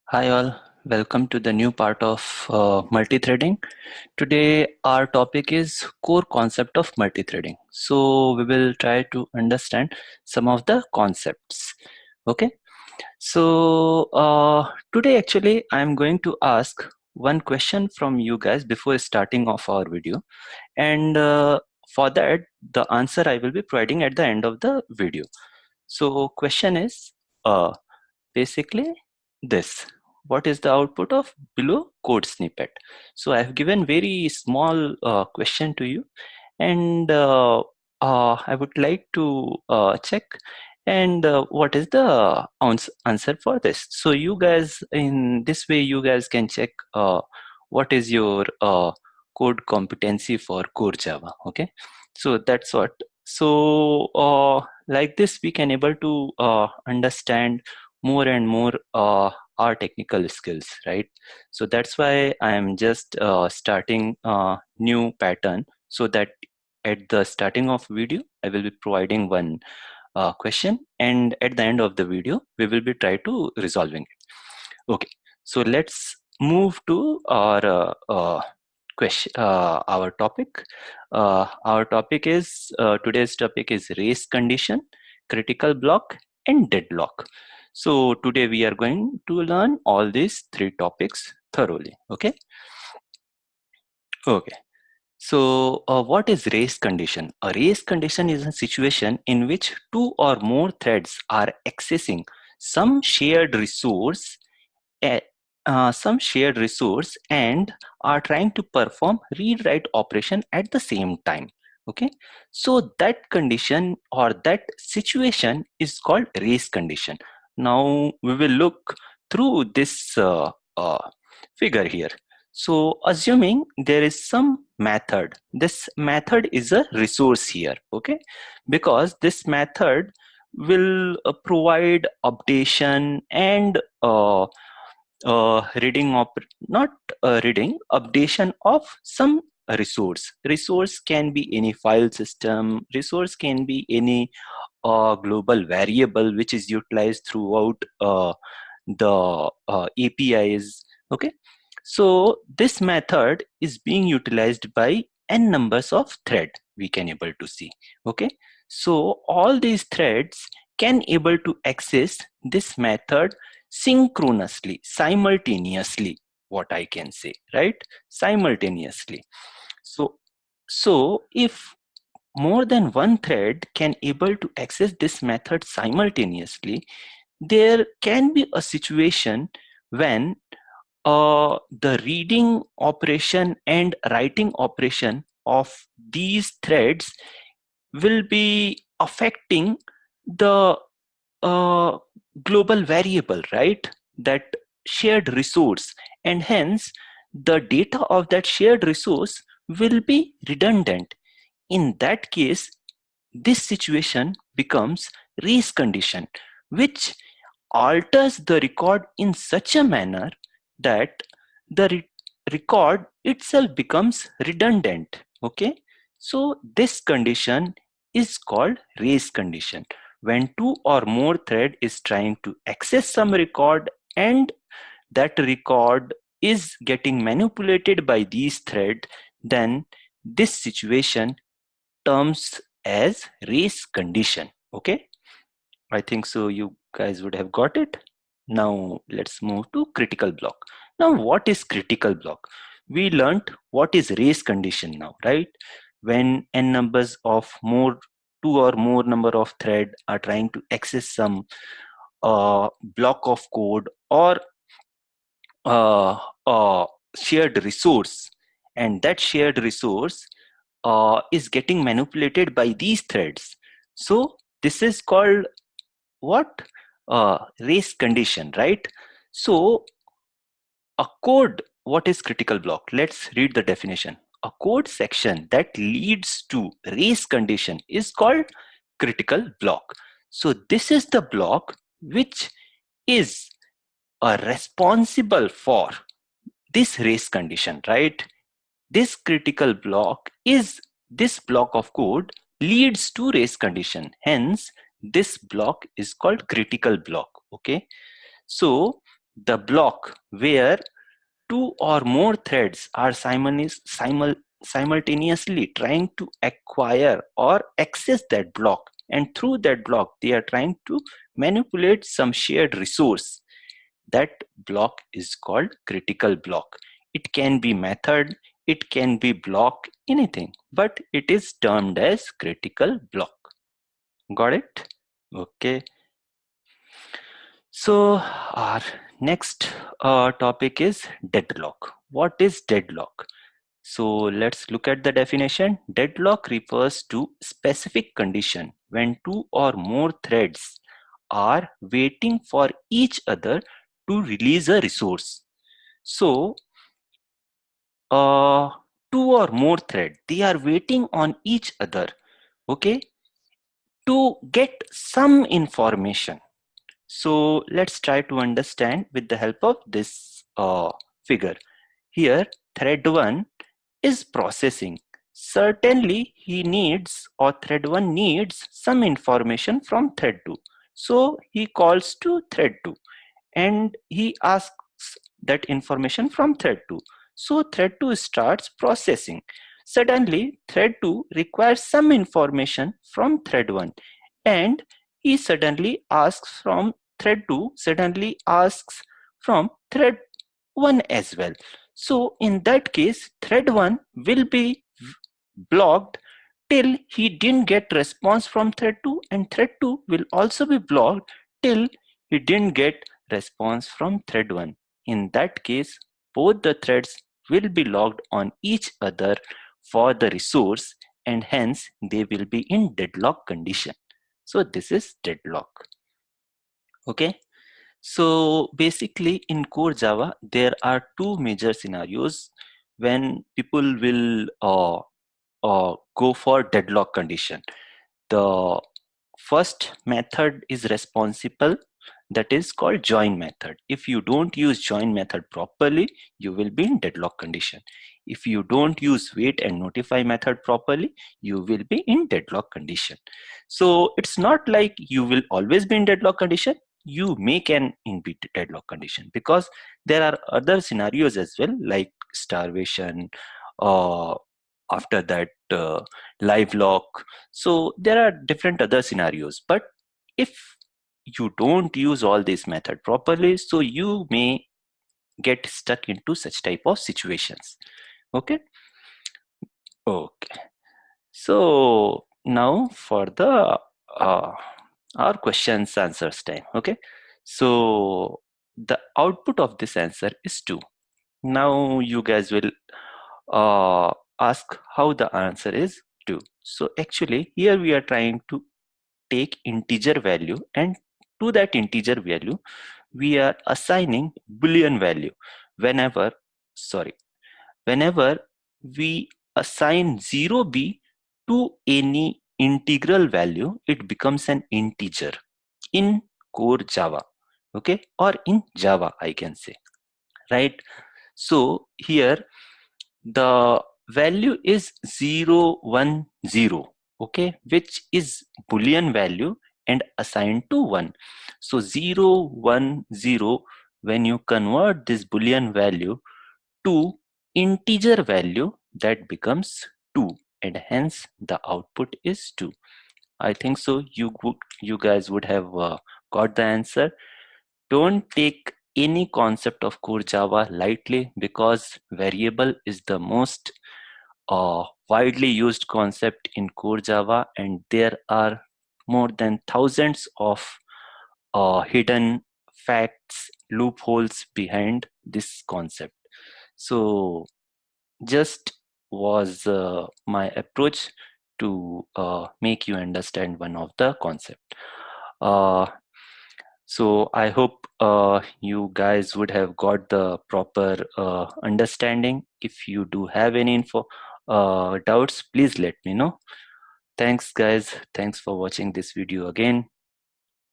Hi all, welcome to the new part of multithreading. Today our topic is core concept of multithreading. So we will try to understand some of the concepts. Okay, so today actually I am going to ask one question from you guys before starting off our video, and for that the answer I will be providing at the end of the video. So question is basically this: what is the output of below code snippet? So I've given very small question to you, and I would like to check and what is the answer for this. So you guys, in this way you guys can check what is your code competency for core Java. Okay, so that's what. So like this we can able to understand more and more our technical skills, right? So that's why I am just starting a new pattern, so that at the starting of video I will be providing one question, and at the end of the video we will be try to resolving it. Okay, so let's move to our question, our topic. Our topic is today's topic is race condition, critical block, and deadlock. So today we are going to learn all these three topics thoroughly. Okay. Okay. So what is race condition? A race condition is a situation in which two or more threads are accessing some shared resource a- some shared resource and are trying to perform read write operation at the same time. Okay, so that condition or that situation is called race condition. Now we will look through this figure here. So assuming there is some method, this method is a resource here. Okay, because this method will provide updation and reading of not reading updation of some resource can be any file system, resource can be any global variable which is utilized throughout the APIs. Okay, so this method is being utilized by n numbers of thread we can able to see. Okay, so all these threads can able to access this method synchronously, simultaneously, what I can say, right? Simultaneously. So if more than one thread can able to access this method simultaneously, there can be a situation when the reading operation and writing operation of these threads will be affecting the uh, global variable, right? That shared resource, and hence the data of that shared resource will be redundant. In that case, this situation becomes race condition, which alters the record in such a manner that the record itself becomes redundant. Okay, so this condition is called race condition. When two or more thread is trying to access some record and that record is getting manipulated by these thread, then this situation terms as race condition. Okay, I think so you guys would have got it. Now let's move to critical block. Now what is critical block? We learnt what is race condition now, right? When n numbers of more, two or more number of thread are trying to access some block of code or uh, shared resource, and that shared resource is getting manipulated by these threads. So this is called what? Race condition, right? So a code, what is critical block? Let's read the definition. A code section that leads to race condition is called critical block. So this is the block which is responsible for this race condition, right? This critical block is, this block of code leads to race condition. Hence, this block is called critical block. Okay. So the block where two or more threads are simultaneously trying to acquire or access that block, and through that block they are trying to manipulate some shared resource. That block is called critical block. It can be method, it can be block, anything, but it is termed as critical block. Got it? Okay. So our next topic is deadlock. What is deadlock? So let's look at the definition. Deadlock refers to specific condition when two or more threads are waiting for each other to release a resource. So uh, two or more thread, they are waiting on each other, okay, to get some information. So let's try to understand with the help of this figure. Here, thread 1 is processing. Certainly, he needs, or thread 1 needs some information from thread 2. So he calls to thread 2 and he asks that information from thread 2. So thread 2 starts processing. Suddenly, thread 2 requires some information from thread 1, and he suddenly asks from thread 2, suddenly asks from thread 1 as well. So in that case, thread 1 will be blocked till he didn't get response from thread 2, and thread 2 will also be blocked till he didn't get response from thread 1. In that case, both the threads will be locked on each other for the resource, and hence they will be in deadlock condition. So this is deadlock. Okay. So basically in core Java, there are two major scenarios when people will go for deadlock condition. The first method is responsible, that is called join method. If you don't use join method properly, you will be in deadlock condition. If you don't use wait and notify method properly, you will be in deadlock condition. So it's not like you will always be in deadlock condition. You may can in be deadlock condition, because there are other scenarios as well, like starvation, uh, after that live lock. So there are different other scenarios, but if you don't use all this method properly, so you may get stuck into such type of situations. Okay. Okay. So now for the uh, our questions answers time. Okay. So the output of this answer is 2. Now you guys will ask how the answer is 2. So actually here we are trying to take integer value, and to that integer value we are assigning boolean value. Whenever sorry whenever we assign 0b to any integral value, it becomes an integer in core Java, okay, or in Java I can say, right? So here the value is 010, okay, which is boolean value and assigned to 1. So 010, when you convert this boolean value to integer value, that becomes 2, and hence the output is 2. I think so you guys would have got the answer. Don't take any concept of core Java lightly, because variable is the most widely used concept in core Java, and there are more than thousands of hidden facts, loopholes behind this concept. So just was my approach to make you understand one of the concept. Uh, so I hope you guys would have got the proper understanding. If you do have any doubts, please let me know. Thanks guys. Thanks for watching this video again.